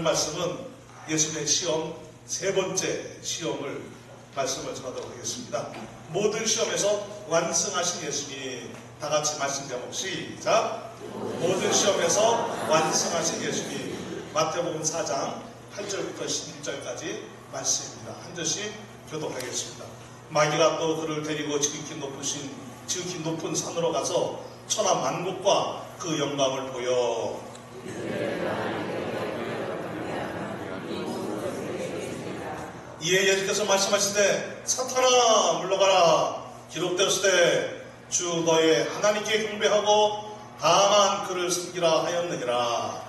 오늘 말씀은 예수님의 시험 세 번째 시험을 말씀을 전하도록 하겠습니다. 모든 시험에서 완승하신 예수님, 다 같이 말씀 제목 시작. 모든 시험에서 완승하신 예수님. 마태복음 4장 8절부터 11절까지 말씀입니다. 한 절씩 교독하겠습니다. 마귀가 또 그를 데리고 지극히 높은 산으로 가서 천하 만국과 그 영광을 보여 이에 예수께서 말씀하시되 사탄아 물러가라. 기록되었으되 주 너의 하나님께 경배하고 다만 그를 섬기라 하였느니라.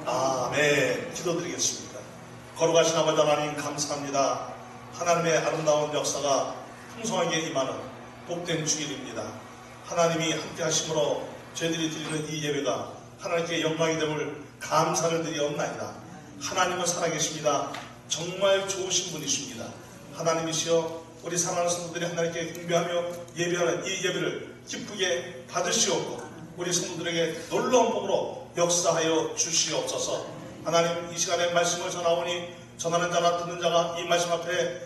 아멘. 기도드리겠습니다. 거룩하신 아버지 하나님 감사합니다. 하나님의 아름다운 역사가 풍성하게 임하는 복된 주일입니다. 하나님이 함께 하심으로 저희들이 드리는 이 예배가 하나님께 영광이 됨을 감사를 드리옵나이다. 하나님은 살아계십니다. 정말 좋으신 분이십니다. 하나님이시여 우리 사랑하는 성도들이 하나님께 경배하며 예배하는 이 예배를 기쁘게 받으시옵고 우리 성도들에게 놀라운 복으로 역사하여 주시옵소서. 하나님 이 시간에 말씀을 전하오니 전하는 자나 듣는 자가 이 말씀 앞에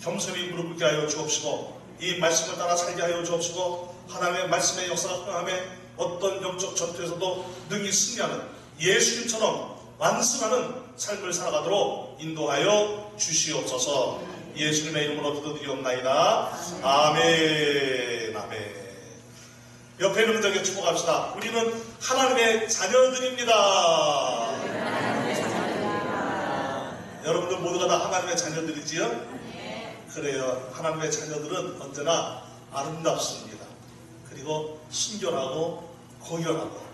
겸손히 무릎 꿇게 하여 주옵시고 이 말씀을 따라 살게 하여 주옵시고 하나님의 말씀의 역사가 흥함에 어떤 영적 전투에서도 능히 승리하는 예수님처럼 완승하는 삶을 살아가도록 인도하여 주시옵소서. 예수님의 이름으로 기도드리옵나이다. 아멘. 아멘. 옆에 있는 분들에게 축복합시다. 우리는 하나님의 자녀들입니다. 여러분들 모두가 다 하나님의 자녀들이지요? 그래요. 하나님의 자녀들은 언제나 아름답습니다. 그리고 순결하고 고결하고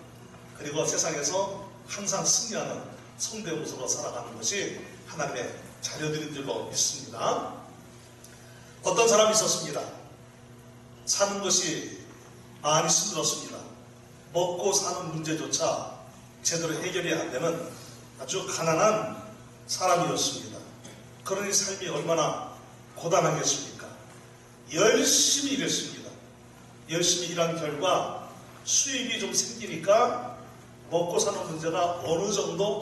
그리고 세상에서 항상 승리하는 성도의 모습으로 살아가는 것이 하나님의 자녀들인 줄로 믿습니다. 어떤 사람이 있었습니다. 사는 것이 많이 힘들었습니다. 먹고 사는 문제조차 제대로 해결이 안 되는 아주 가난한 사람이었습니다. 그러니 삶이 얼마나 고단하겠습니까? 열심히 일했습니다. 열심히 일한 결과 수입이 좀 생기니까 먹고 사는 문제가 어느 정도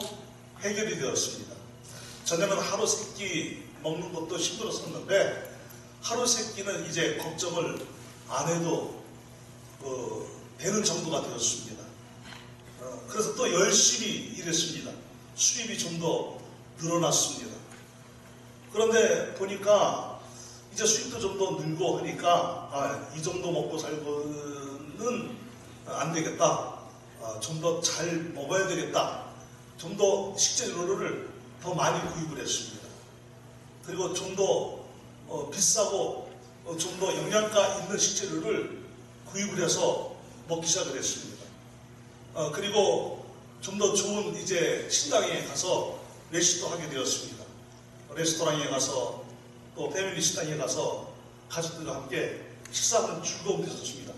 해결이 되었습니다. 전에는 하루 세 끼 먹는 것도 힘들었었는데 하루 세 끼는 이제 걱정을 안 해도 되는 정도가 되었습니다. 그래서 또 열심히 일했습니다. 수입이 좀 더 늘어났습니다. 그런데 보니까 이제 수입도 좀 더 늘고 하니까 이 정도 먹고 살고는 안 되겠다. 좀 더 잘 먹어야 되겠다. 좀 더 식재료를 더 많이 구입을 했습니다. 그리고 좀 더 비싸고 좀 더 영양가 있는 식재료를 구입을 해서 먹기 시작을 했습니다. 그리고 좀 더 좋은 이제 식당에 가서 외식도 하게 되었습니다. 레스토랑에 가서 또 패밀리 식당에 가서 가족들과 함께 식사하는 즐거움이 있었습니다.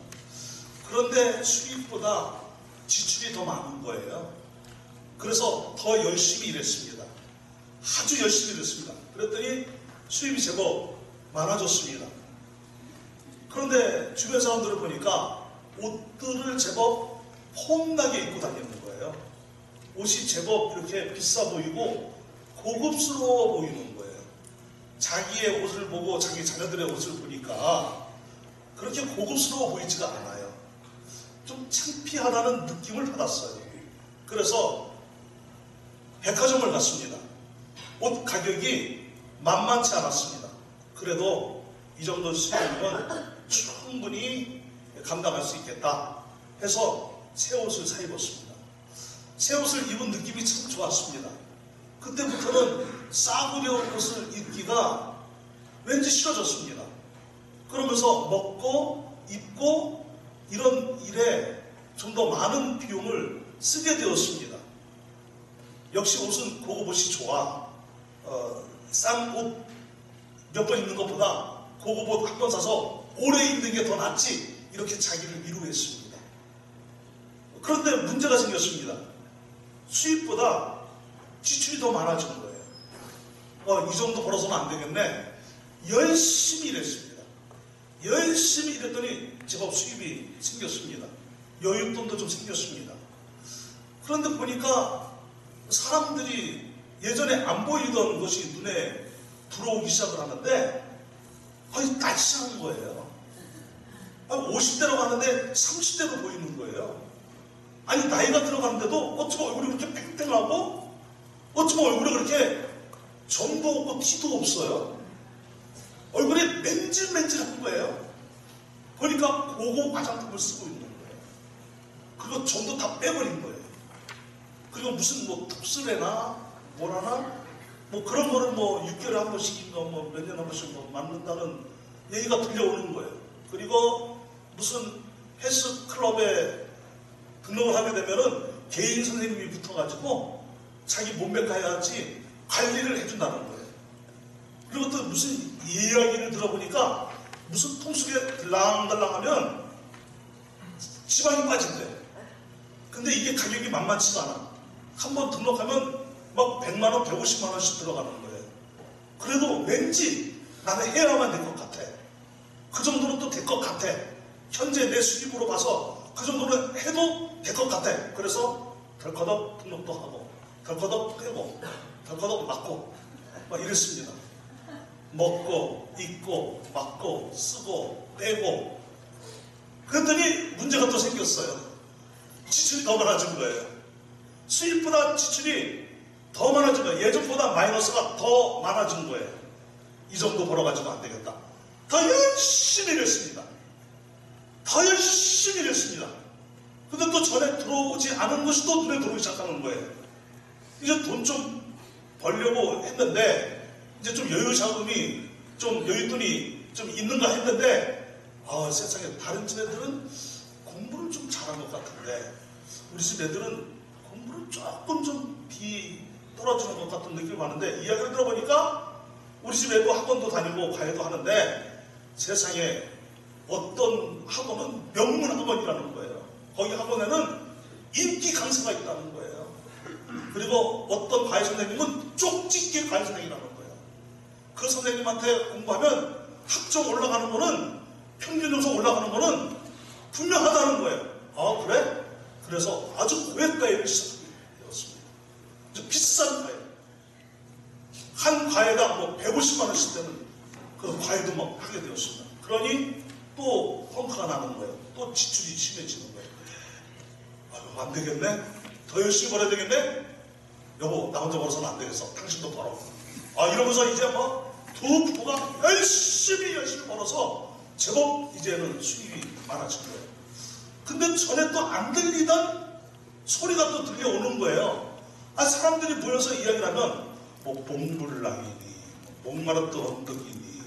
그런데 수입보다 지출이 더 많은 거예요. 그래서 더 열심히 일했습니다. 아주 열심히 일했습니다. 그랬더니 수입이 제법 많아졌습니다. 그런데 주변 사람들을 보니까 옷들을 제법 폼나게 입고 다니는 거예요. 옷이 제법 이렇게 비싸 보이고 고급스러워 보이는 거예요. 자기의 옷을 보고 자기 자녀들의 옷을 보니까 그렇게 고급스러워 보이지가 않아요. 좀 창피하다는 느낌을 받았어요. 그래서 백화점을 갔습니다. 옷 가격이 만만치 않았습니다. 그래도 이 정도 수입은 충분히 감당할 수 있겠다 해서 새 옷을 사 입었습니다. 새 옷을 입은 느낌이 참 좋았습니다. 그때부터는 싸구려 옷을 입기가 왠지 싫어졌습니다. 그러면서 먹고 입고 이런 일에 좀 더 많은 비용을 쓰게 되었습니다. 역시 옷은 고급 옷이 좋아. 싼 옷 몇 번 입는 것보다 고급 옷 한 번 사서 오래 입는 게 더 낫지 이렇게 자기를 위로했습니다. 그런데 문제가 생겼습니다. 수입보다 지출이 더 많아진 거예요. 이 정도 벌어서는 안 되겠네. 열심히 일했습니다. 열심히 일했더니 제법 수입이 생겼습니다. 여윳돈도 좀 생겼습니다. 그런데 보니까 사람들이 예전에 안 보이던 것이 눈에 들어오기 시작을 하는데 거의 날씬한 거예요. 50대로 가는데 30대로 보이는 거예요. 아니 나이가 들어가는데도 어쩌면 얼굴이 그렇게 팽팽하고 어쩌면 얼굴이 그렇게 점도 없고 티도 없어요. 얼굴이 맨질맨질한 거예요. 보니까 고급 화장품을 쓰고 있는 거예요. 그리고 점도 다 빼버린 거예요. 그리고 무슨 뭐 톡스레나 뭐라나 뭐 그런 거를 뭐 6개월에 한 번씩인가 뭐 몇 년에 한 번씩 뭐 맞는다는 얘기가 들려오는 거예요. 그리고 무슨 헬스클럽에 등록을 하게 되면은 개인 선생님이 붙어가지고 자기 몸매 가야지 관리를 해준다는 거예요. 그리고 또 무슨 이야기를 들어보니까 무슨 통속에 들랑달랑하면 지방이 빠진대. 근데 이게 가격이 만만치가 않아. 한번 등록하면 막 100만원, 150만원씩 들어가는 거예요. 그래도 왠지 나는 해야만 될 것 같아. 그 정도는 또 될 것 같아. 현재 내 수입으로 봐서 그 정도는 해도 될 것 같아. 그래서 덜커덕 등록도 하고 덜커덕 빼고 덜커덕 맞고 막 이랬습니다. 먹고 입고 맞고 쓰고 빼고 그랬더니 문제가 또 생겼어요. 지출이 더 많아진 거예요. 수입보다 지출이 더 많아진 거예요. 예전보다 마이너스가 더 많아진 거예요. 이 정도 벌어가지고 안 되겠다. 더 열심히 일했습니다. 더 열심히 일했습니다. 근데 또 전에 들어오지 않은 것이 또 눈에 들어오기 시작하는 거예요. 이제 돈 좀 벌려고 했는데 이제 좀 여유 자금이 좀 여윳돈이 좀 있는가 했는데 세상에 다른 집 애들은 공부를 좀 잘한 것 같은데 우리 집 애들은 공부를 조금 좀 떨어지는 것 같은 느낌이 많은데 이야기를 들어보니까 우리 집 애도 학원도 다니고 과외도 하는데 세상에 어떤 학원은 명문 학원이라는 거예요. 거기 학원에는 인기 강사가 있다는 거예요. 그리고 어떤 과외 선생님은 쪽집게 과외 선생님이라는 거예요. 그 선생님한테 공부하면 학점 올라가는 거는 평균 점수 올라가는 거는 분명하다는 거예요. 그래? 그래서 아주 고액 과외를 시작하게 되었습니다. 아주 비싼 과외. 한 과외가 뭐 150만 원씩 되는 그 과외도 막 하게 되었습니다. 그러니 또 펑크가 나는 거예요. 또 지출이 심해지는 거예요. 안 되겠네? 더 열심히 벌어야 되겠네? 여보, 나 혼자 벌어서는 안 되겠어. 당신도 벌어. 이러면서 이제 뭐 두 부부가 열심히 벌어서 제법 이제는 수입이 많아진 거예요. 근데 전에 또 안 들리던 소리가 또 들려오는 거예요. 사람들이 모여서 이야기를 하면 뭐 몽블랑이니 목마르트 언덕이니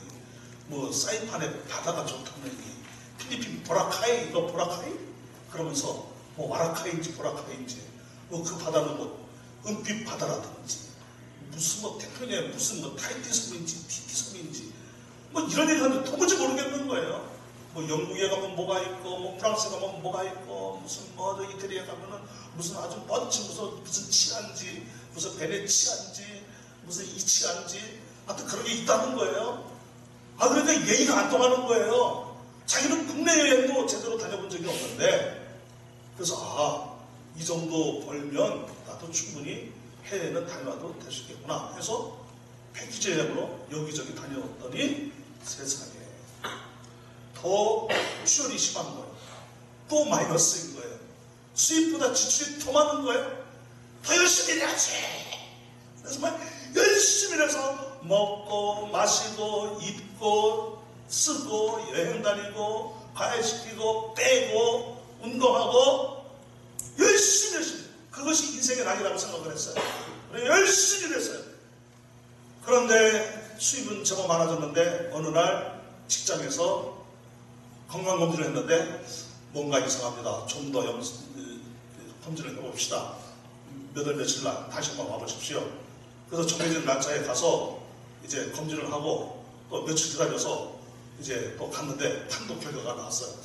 뭐 사이판에 바다가 좋다느니 필리핀 보라카이 너 보라카이? 그러면서 뭐 와라카이인지 보라카이인지 뭐 그 바다는 뭐 은빛 바다라든지 무슨 뭐 태평양에 무슨 뭐 타이티 섬인지 티티 섬인지 뭐 이런 얘기 하는데 도무지 모르겠는 거예요. 뭐 영국에 가면 뭐가 있고 뭐 프랑스에 가면 뭐가 있고 무슨 뭐 이태리에 가면은 무슨 아주 멋진 무슨 치안지 무슨 베네치안지 무슨 이치안지 하여튼 그런 게 있다는 거예요. 그러니까 얘기가 안 통하는 거예요. 자기는 국내 여행도 제대로 다녀본 적이 없는데 그래서 이 정도 벌면 나도 충분히 해외는 다녀와도 될 수 있겠구나 해서 패키지 여행으로 여기저기 다녀왔더니 세상에 더 출혈이 심한 거예요. 또 마이너스인 거예요. 수입보다 지출이 더 많은 거예요. 더 열심히 해야지. 그래서 막 열심히 해서 먹고 마시고 입고 쓰고 여행 다니고 과외시키고 빼고 운동하고 열심히 그것이 인생의 낙이라고 생각을 했어요. 열심히 했어요. 그런데 수입은 제법 많아졌는데 어느 날 직장에서 건강검진을 했는데 뭔가 이상합니다. 좀 더 검진을 해봅시다. 몇 월 며칠 날 다시 한번 와보십시오. 그래서 정해진 날짜에 가서 이제 검진을 하고 또 며칠 기다려서 이제 또 갔는데 판독 결과가 나왔어요.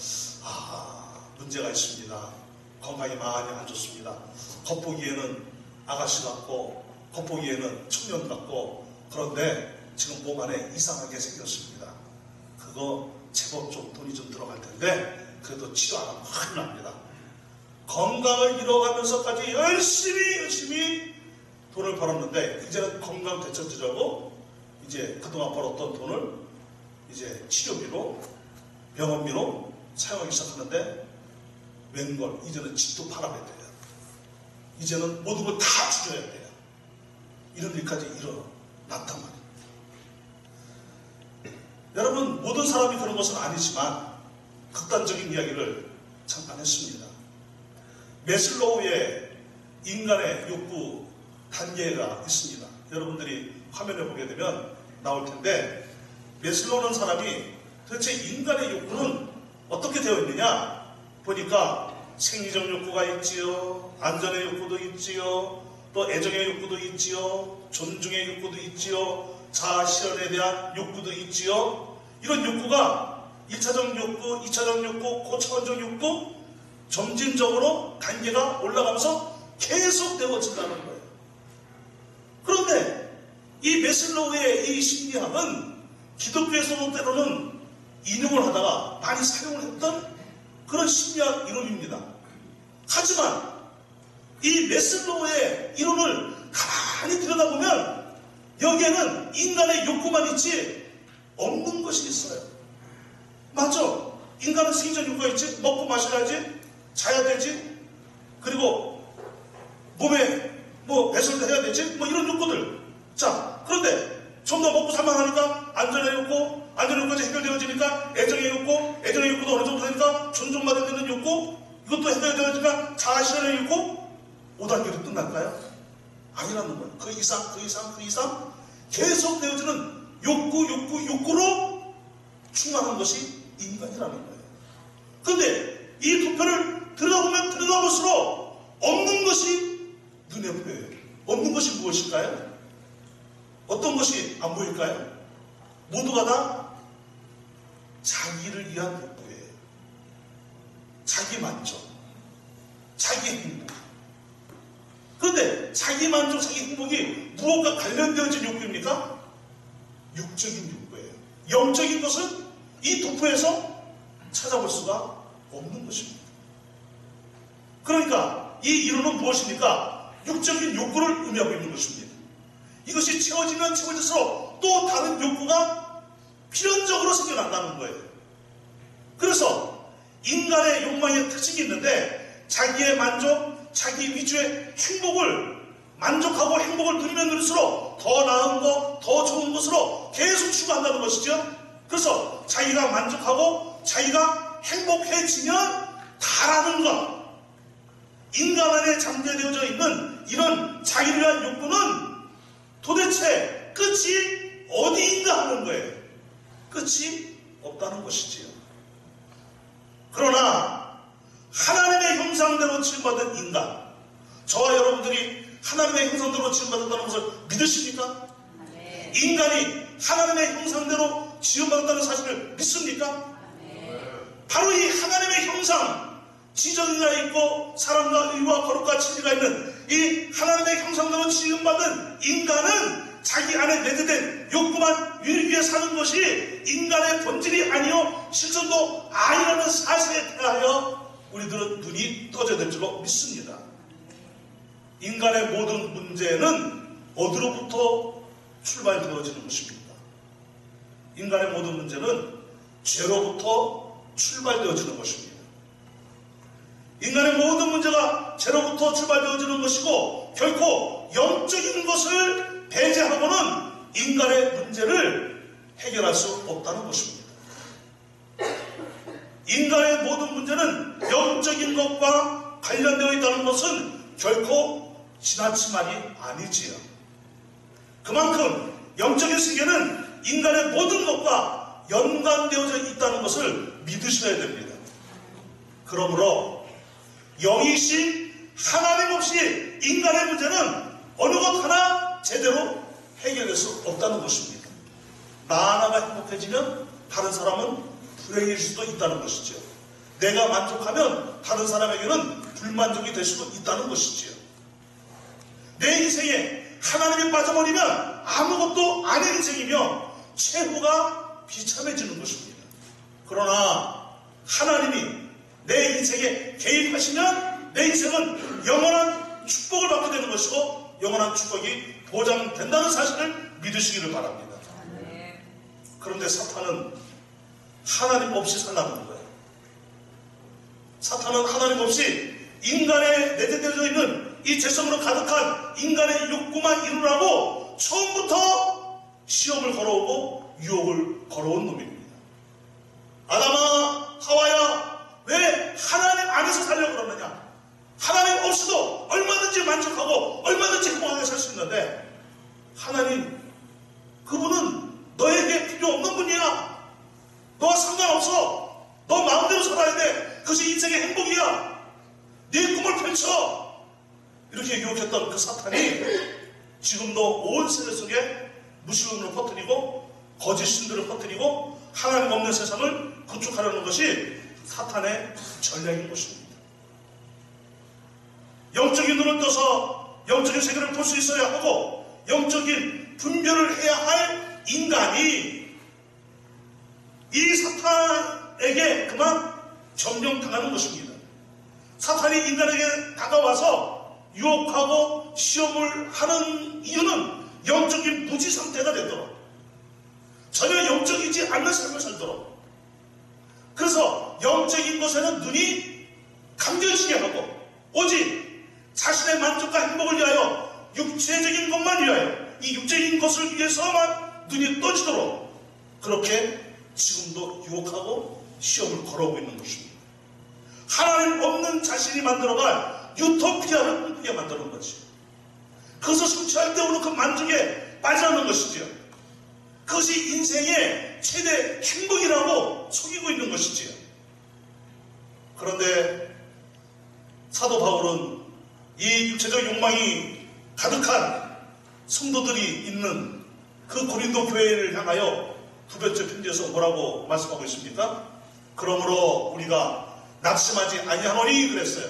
문제가 있습니다. 건강이 많이 안 좋습니다. 겉보기에는 아가씨 같고 겉보기에는 청년 같고 그런데 지금 몸 안에 이상하게 생겼습니다. 그거 제법 좀 돈이 좀 들어갈 텐데 그래도 치료 안 하면 큰일 납니다. 건강을 잃어가면서까지 열심히 돈을 벌었는데 이제는 건강 되찾으려고 이제 그동안 벌었던 돈을 이제 치료비로 병원비로 사용하기 시작하는데 웬걸 이제는 집도 팔아야 돼요. 이제는 모든 걸 다 줄여야 돼요. 이런 일까지 일어났단 말이에요. 여러분, 모든 사람이 그런 것은 아니지만 극단적인 이야기를 잠깐 했습니다. 매슬로우의 인간의 욕구 단계가 있습니다. 여러분들이 화면에 보게 되면 나올 텐데, 매슬로우는 사람이 도대체 인간의 욕구는 어떻게 되어 있느냐 보니까 생리적 욕구가 있지요, 안전의 욕구도 있지요, 또 애정의 욕구도 있지요, 존중의 욕구도 있지요, 자아 실현에 대한 욕구도 있지요. 이런 욕구가 1차적 욕구, 2차적 욕구, 고차원적 욕구, 점진적으로 단계가 올라가면서 계속 되어진다는 거예요. 그런데 이 매슬로우의 이 심리학은 기독교에서도 때로는 인용을 하다가 많이 사용을 했던 그런 심리학 이론입니다. 하지만 이 매슬로우의 이론을 가만히 들여다보면 여기에는 인간의 욕구만 있지 없는 것이 있어요. 맞아. 인간은 생리적 욕구가 있지. 먹고 마셔야지. 자야 되지. 그리고 몸에 뭐 배설도 해야 되지. 뭐 이런 욕구들. 자, 그런데 좀 더 먹고 살만 하니까 안전의 욕구, 안전의 욕구가 해결되어지니까 애정의 욕구, 애정의 욕구도 어느 정도 되니까 존중받아야 되는 욕구, 이것도 해결되어지니까 자아 실현의 욕구, 5단계로 끝날까요? 아니라는 거예요. 그 이상 계속 되어지는 욕구로 충만한 것이 인간이라는 거예요. 그런데 이 두 편을 들여다보면 들여다볼수록 없는 것이 눈에 보여요. 없는 것이 무엇일까요? 어떤 것이 안 보일까요? 모두가 다 자기를 위한 욕구예요. 자기 만족, 자기 행복. 그런데 자기 만족, 자기 행복이 무엇과 관련되어진 욕구입니까? 육적인 욕구예요. 영적인 것은 이 도표에서 찾아볼 수가 없는 것입니다. 그러니까 이 이론은 무엇입니까? 육적인 욕구를 의미하고 있는 것입니다. 이것이 채워지면 채워질수록 또 다른 욕구가 필연적으로 생겨난다는 거예요. 그래서 인간의 욕망의 특징이 있는데 자기의 만족, 자기 위주의 행복을 만족하고 행복을 누리면 누릴수록 더 나은 것, 더 좋은 것으로 계속 추구한다는 것이죠. 그래서 자기가 만족하고 자기가 행복해지면 다라는 것. 인간 안에 잠재되어져 있는 이런 자기를 위한 욕구는 도대체 끝이 어디인가 하는 거예요. 끝이 없다는 것이지요. 그러나 하나님의 형상대로 지음받은 인간, 저와 여러분들이 하나님의 형상대로 지음받았다는 것을 믿으십니까? 네. 인간이 하나님의 형상대로 지음받았다는 사실을 믿습니까? 네. 바로 이 하나님의 형상, 지정의가 있고 사랑과 의와 거룩과 진리가 있는 이 하나님의 형상대로 지음받은 인간은 자기 안에 내재된 욕구만 위해 사는 것이 인간의 본질이 아니요 실존도 아니라는 사실에 대하여 우리들은 눈이 떠져야 될 줄로 믿습니다. 인간의 모든 문제는 어디로부터 출발되어지는 것입니다. 인간의 모든 문제는 죄로부터 출발되어지는 것입니다. 인간의 모든 문제가 죄로부터 출발되어지는 것이고 결코 영적인 것을 배제하고는 인간의 문제를 해결할 수 없다는 것입니다. 인간의 모든 문제는 영적인 것과 관련되어 있다는 것은 결코 지나친 말이 아니지요. 그만큼 영적인 세계는 인간의 모든 것과 연관되어져 있다는 것을 믿으셔야 됩니다. 그러므로 영이신 하나님 없이 인간의 문제는 어느 것 하나 제대로 해결될 수 없다는 것입니다. 나 하나가 행복해지면 다른 사람은 불행해질 수도 있다는 것이죠. 내가 만족하면 다른 사람에게는 불만족이 될 수도 있다는 것이지요. 내 인생에 하나님이 빠져버리면 아무것도 아닌 인생이며 최후가 비참해지는 것입니다. 그러나 하나님이 내 인생에 개입하시면 내 인생은 영원한 축복을 받게 되는 것이고 영원한 축복이 보장된다는 사실을 믿으시기를 바랍니다. 그런데 사탄은 하나님 없이 살라는 거예요. 사탄은 하나님 없이 인간의 내재되어 있는 이 죄성으로 가득한 인간의 욕구만 이루라고 처음부터 시험을 걸어오고 유혹을 걸어온 놈입니다. 아담아, 하와야, 왜 하나님 안에서 살려고 그러느냐? 하나님 없이도 얼마든지 만족하고 얼마든지 행복하게 살 수 있는데 하나님, 그분은 너에게 필요 없는 분이야. 너와 상관없어. 너 마음대로 살아야 돼. 그것이 인생의 행복이야. 네 꿈을 펼쳐. 이렇게 유혹했던 그 사탄이 지금도 온 세계 속에 무신론을 퍼뜨리고 거짓 신들을 퍼뜨리고 하나님 없는 세상을 구축하려는 것이 사탄의 전략인 것입니다. 영적인 눈을 떠서 영적인 세계를 볼 수 있어야 하고 영적인 분별을 해야 할 인간이 이 사탄에게 그만 점령당하는 것입니다. 사탄이 인간에게 다가와서 유혹하고 시험을 하는 이유는 영적인 무지 상태가 되도록, 전혀 영적이지 않는 삶을 살도록, 그래서 영적인 것에는 눈이 감겨지게 하고 오직 자신의 만족과 행복을 위하여 육체적인 것만 위하여 이 육적인 것을 위해서만 눈이 떠지도록 그렇게 지금도 유혹하고 시험을 걸어오고 있는 것입니다. 하나님 없는 자신이 만들어갈 유토피아를 꿈꾸게 만드는 거지. 그것을 성취할 때 오는 그 만족에 빠져나는 것이지요. 그것이 인생의 최대 행복이라고 속이고 있는 것이지요. 그런데 사도 바울은 이 육체적 욕망이 가득한 성도들이 있는 그 고린도 교회를 향하여 두 번째 편지에서 뭐라고 말씀하고 있습니까? 그러므로 우리가 낙심하지 아니하노니 그랬어요.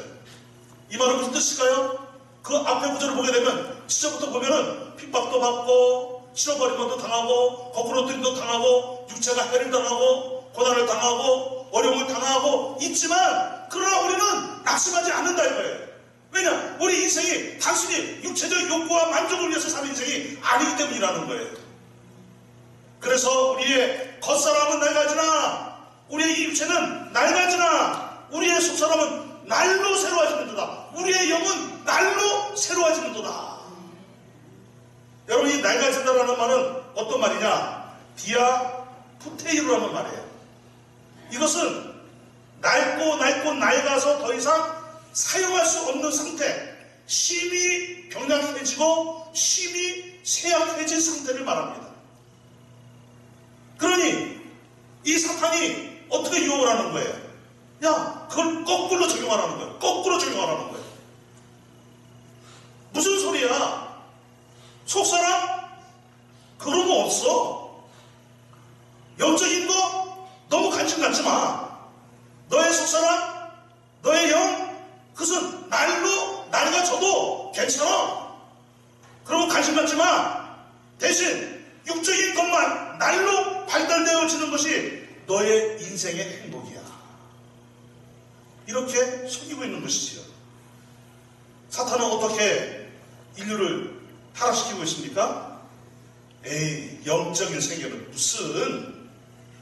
이 말은 무슨 뜻일까요? 그 앞에 구절을 보게 되면 시작부터 보면은 핍박도 받고 치러버림도 당하고 거꾸로 뜨림도 당하고 육체가 해를 당하고 고난을 당하고 어려움을 당하고 있지만 그러나 우리는 낙심하지 않는다 이거예요. 왜냐? 우리 인생이 단순히 육체적 욕구와 만족을 위해서 사는 인생이 아니기 때문이라는 거예요. 그래서 우리의 겉사람은 낡아지나 우리의 이 육체는 낡아지나 우리의 속사람은 날로 새로워지는도다. 우리의 영은 날로 새로워지는도다. 여러분, 이 낡아진다라는 말은 어떤 말이냐? 디아 푸테이로라는 말이에요. 이것은 낡고 낡아서 더 이상 사용할 수 없는 상태, 심히 병약해지고 심히 쇠약해진 상태를 말합니다. 그러니 이 사탄이 어떻게 유혹을 하는 거예요? 야, 그걸 거꾸로 적용하라는 거예요. 거꾸로 적용하라는 거예요. 무슨 소리야? 속사람? 그런 거 없어. 영적인 거 너무 관심 갖지 마. 너의 속사람, 너의 영, 그것은 날로 낡아져도 괜찮아. 그러고 관심 갖지 마. 대신 육적인 것만 날로 발달되어지는 것이 너의 인생의 행복이야. 이렇게 속이고 있는 것이지요. 사탄은 어떻게 인류를 타락시키고 있습니까? 에이, 영적인 세계는 무슨,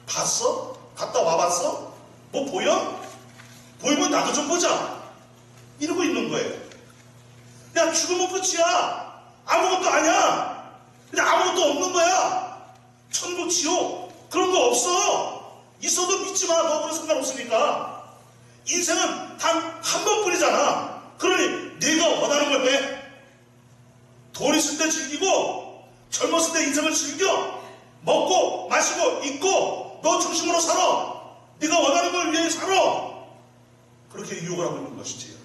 봤어? 갔다 와봤어? 뭐 보여? 보이면 나도 좀 보자. 이러고 있는 거예요. 야, 죽으면 끝이야. 아무것도 아니야. 그냥 아무것도 없는 거야. 천국, 지옥 그런 거 없어. 있어도 믿지 마. 너 그런 상관없으니까. 인생은 단 한 번뿐이잖아. 그러니 네가 원하는 걸 해. 돈 있을 때 즐기고 젊었을 때 인생을 즐겨. 먹고 마시고 입고 너 중심으로 살아. 네가 원하는 걸 위해 살아. 그렇게 유혹을 하고 있는 것이지요.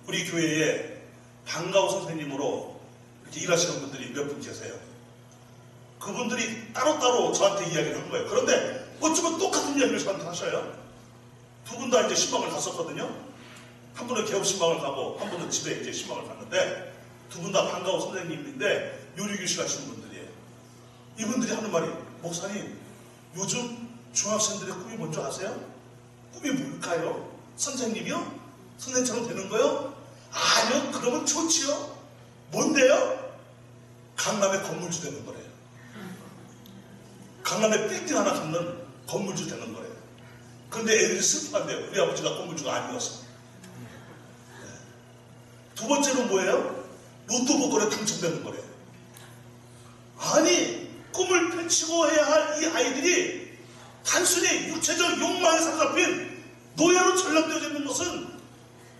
우리 교회에 방과후 선생님으로 이렇게 일하시는 분들이 몇 분 계세요. 그분들이 따로따로 저한테 이야기를 한 거예요. 그런데 어쩌면 똑같은 이야기를 저한테 하셔요. 두 분 다 이제 신방을 갔었거든요. 한 분은 개업 신방을 가고 한 분은 집에 이제 신방을 갔는데 두 분 다 방과후 선생님인데 요리교실 하시는 분들이에요. 이분들이 하는 말이, 목사님, 요즘 중학생들의 꿈이 뭔지 아세요? 꿈이 뭘까요? 선생님이요? 선생님처럼 되는 거요? 아니요. 그러면 좋지요. 뭔데요? 강남의 건물주 되는 거래요. 강남에 빌딩 하나 갖는 건물주 되는 거예요. 그런데 애들이 슬퍼한대요. 우리 아버지가 건물주가 아니어서. 두 번째는 뭐예요? 로또 복권에 당첨되는 거래요. 아니, 꿈을 펼치고 해야 할 이 아이들이 단순히 육체적 욕망에 사로잡힌 노예로 전락되어 있는 것은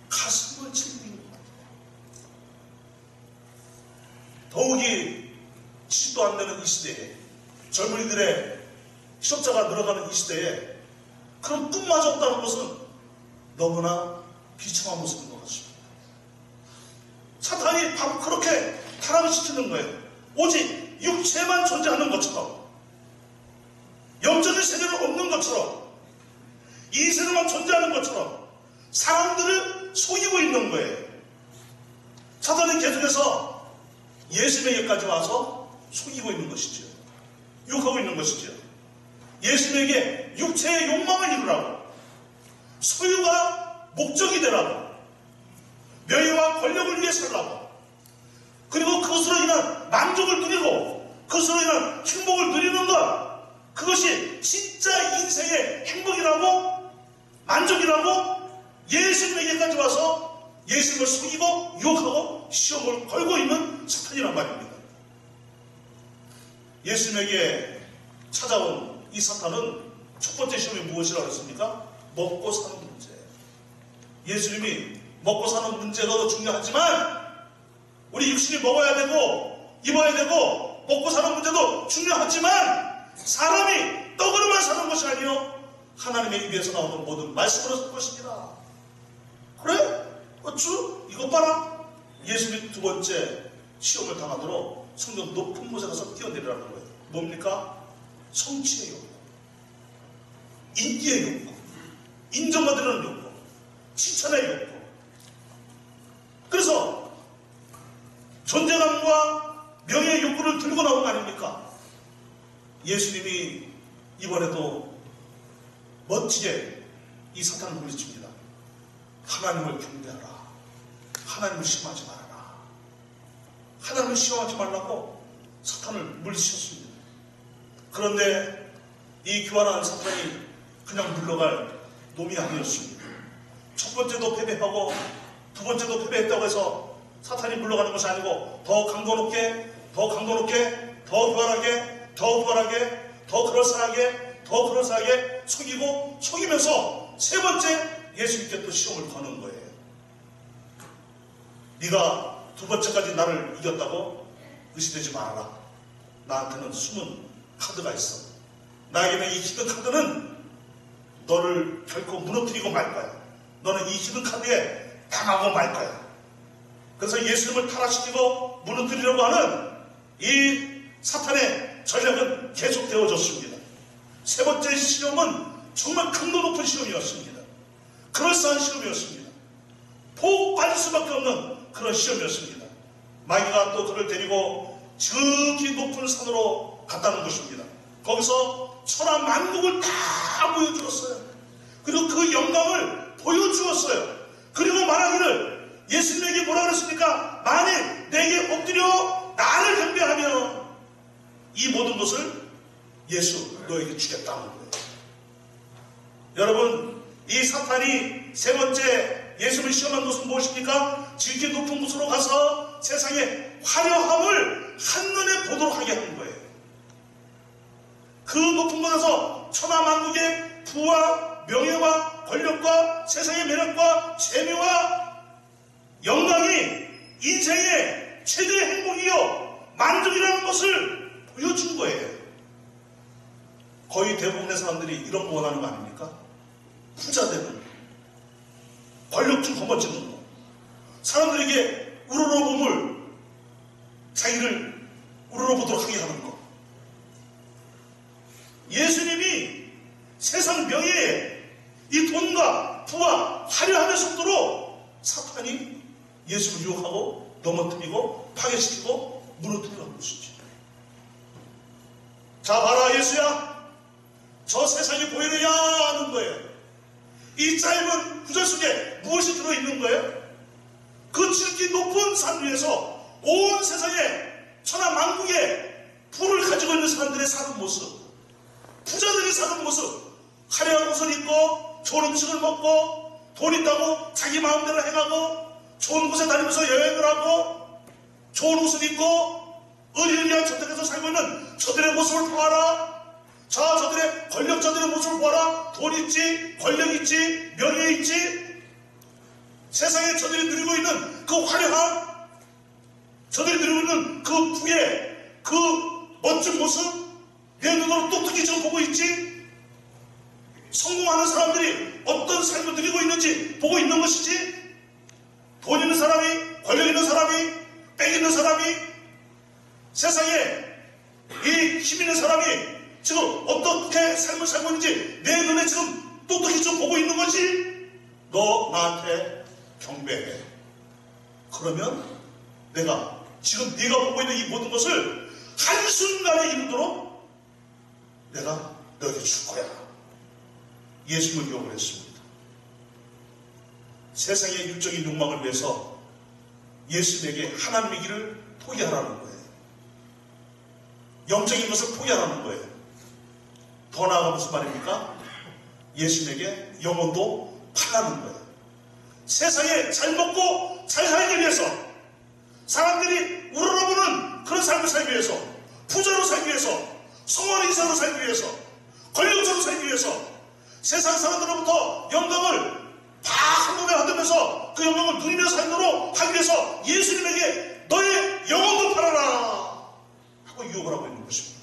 가슴을 찔리는 것 같아요. 더욱이 70도 안 되는 이 시대에, 젊은이들의 실업자가 늘어가는 이 시대에 그런 꿈마저 없다는 것은 너무나 비참한 모습인 것 같습니다. 사탄이 바로 그렇게 타락을 시키는 거예요. 오직 육체만 존재하는 것처럼, 영적인 세계는 없는 것처럼, 이 세계만 존재하는 것처럼 사람들을 속이고 있는 거예요. 사탄이 계속해서 예수님에게까지 와서 속이고 있는 것이죠. 유혹하고 있는 것이죠. 예수님에게 육체의 욕망을 이루라고, 소유가 목적이 되라고, 명예와 권력을 위해 살라고, 그리고 그것으로 인한 만족을 누리고 그것으로 인한 행복을 누리는 것, 그것이 진짜 인생의 행복이라고, 만족이라고 예수님에게까지 와서 예수님을 속이고 유혹하고 시험을 걸고 있는 사탄이란 말입니다. 예수님에게 찾아온 이 사탄은 첫 번째 시험이 무엇이라고 했습니까? 먹고 사는 문제예요. 예수님이 먹고 사는 문제가 중요하지만 우리 육신이 먹어야 되고 입어야 되고 먹고 사는 문제도 중요하지만 사람이 떡으로만 사는 것이 아니요 하나님의 입에서 나오는 모든 말씀으로 살 것입니다. 그래? 어쭈? 이것 봐라. 예수님이 두 번째 시험을 당하도록 성경 높은 곳에 가서 뛰어내리라는 거예요. 뭡니까? 성취의 욕구, 인기의 욕구, 인정받으려는 욕구, 칭찬의 욕구. 그래서 존재감과 명예의 욕구를 들고 나온 거 아닙니까? 예수님이 이번에도 멋지게 이 사탄을 물리칩니다. 하나님을 경배하라. 하나님을 시험하지 말아라. 하나님을 시험하지 말라고 사탄을 물리치셨습니다. 그런데 이 교활한 사탄이 그냥 물러갈 놈이 아니었습니다. 첫 번째도 패배하고 두 번째도 패배했다고 해서 사탄이 물러가는 것이 아니고 더 강도 높게, 더 강도 높게, 더 교활하게, 더 교활하게, 더 그럴싸하게 속이고 속이면서 세 번째 예수님께 또 시험을 거는 거예요. 네가 두 번째까지 나를 이겼다고 의심되지 말아라. 나한테는 숨은 카드가 있어. 나에게는 이 히든 카드는 너를 결코 무너뜨리고 말 거야. 너는 이 히든 카드에 당하고 말 거야. 그래서 예수님을 타락시키고 무너뜨리려고 하는 이 사탄의 전략은 계속되어졌습니다. 세 번째 시험은 정말 강도 높은 시험이었습니다. 그럴싸한 시험이었습니다. 폭 빠질 수밖에 없는 그런 시험이었습니다. 마귀가 또 그를 데리고 저기 높은 산으로 갔다는 것입니다. 거기서 천하 만국을 다 보여주었어요. 그리고 그 영광을 보여주었어요. 그리고 말하기를, 예수님에게 뭐라 그랬습니까? 만일 내게 엎드려 나를 경배하면 이 모든 것을 예수 너에게 주겠다는 거예요. 여러분, 이 사탄이 세 번째 예수를 시험한 것은 무엇입니까? 지극히 높은 곳으로 가서 세상의 화려함을 한눈에 보도록 하게 하는 거예요. 그 높은 곳에서 천하 만국의 부와 명예와 권력과 세상의 매력과 재미와 영광이 인생의 최대의 행복이요 만족이라는 것을 보여준 거예요. 거의 대부분의 사람들이 이런 거 원하는 거 아닙니까? 부자 되는 거, 권력 좀 거머쥐는 거, 사람들에게 우러러봄을 자기를 우러러보도록 하게 하는 거. 예수님이 세상 명예에 이 돈과 부와 화려함의 속도로 사탄이 예수를 유혹하고 넘어뜨리고 파괴시키고 무너뜨리라는 것이지. 자, 봐라 예수야, 저 세상이 보이느냐 하는 거예요. 이 짧은 구절 속에 무엇이 들어있는 거예요? 그 지극히 높은 산 위에서 온 세상에 천하 만국에 부를 가지고 있는 사람들의 사는 모습, 부자들이 사는 모습, 화려한 옷을 입고 좋은 음식을 먹고 돈 있다고 자기 마음대로 행하고 좋은 곳에 다니면서 여행을 하고 좋은 옷을 입고 의리의리한 저택에서 살고 있는 저들의 모습을 보아라. 자, 저들의 권력자들의 모습을 보아라. 돈 있지, 권력 있지, 명예 있지. 세상에 저들이 누리고 있는 그 화려한, 저들이 누리고 있는 그 부의 그 멋진 모습, 내 눈으로 똑똑히 지금 보고 있지. 성공하는 사람들이 어떤 삶을 누리고 있는지 보고 있는 것이지. 돈 있는 사람이, 권력 있는 사람이, 빽 있는 사람이, 세상에 이 힘 있는 사람이 지금 어떻게 삶을 살고 있는지 내 눈에 지금 똑똑히 좀 보고 있는 거지. 너 나한테 경배해. 그러면 내가 지금 네가 보고 있는 이 모든 것을 한순간에 이루도록 내가 너에게 줄 거야. 예수님을 요구를 했습니다. 세상의 육적인 욕망을 위해서 예수님에게 하나님의 길을 포기하라는 거예요. 영적인 것을 포기하라는 거예요. 더 나아가 무슨 말입니까? 예수님에게 영혼도 팔라는 거예요. 세상에 잘 먹고 잘 살기 위해서, 사람들이 우러러보는 그런 삶을 살기 위해서, 부자로 살기 위해서, 성원 인사로 살기 위해서, 권력자로 살기 위해서, 세상 사람들로부터 영광을 다 한몸에 얻으면서 그 영광을 누리며 살도록 하기 위해서 예수님에게 너의 영혼도 팔아라 하고 유혹을 하고 있는 것입니다.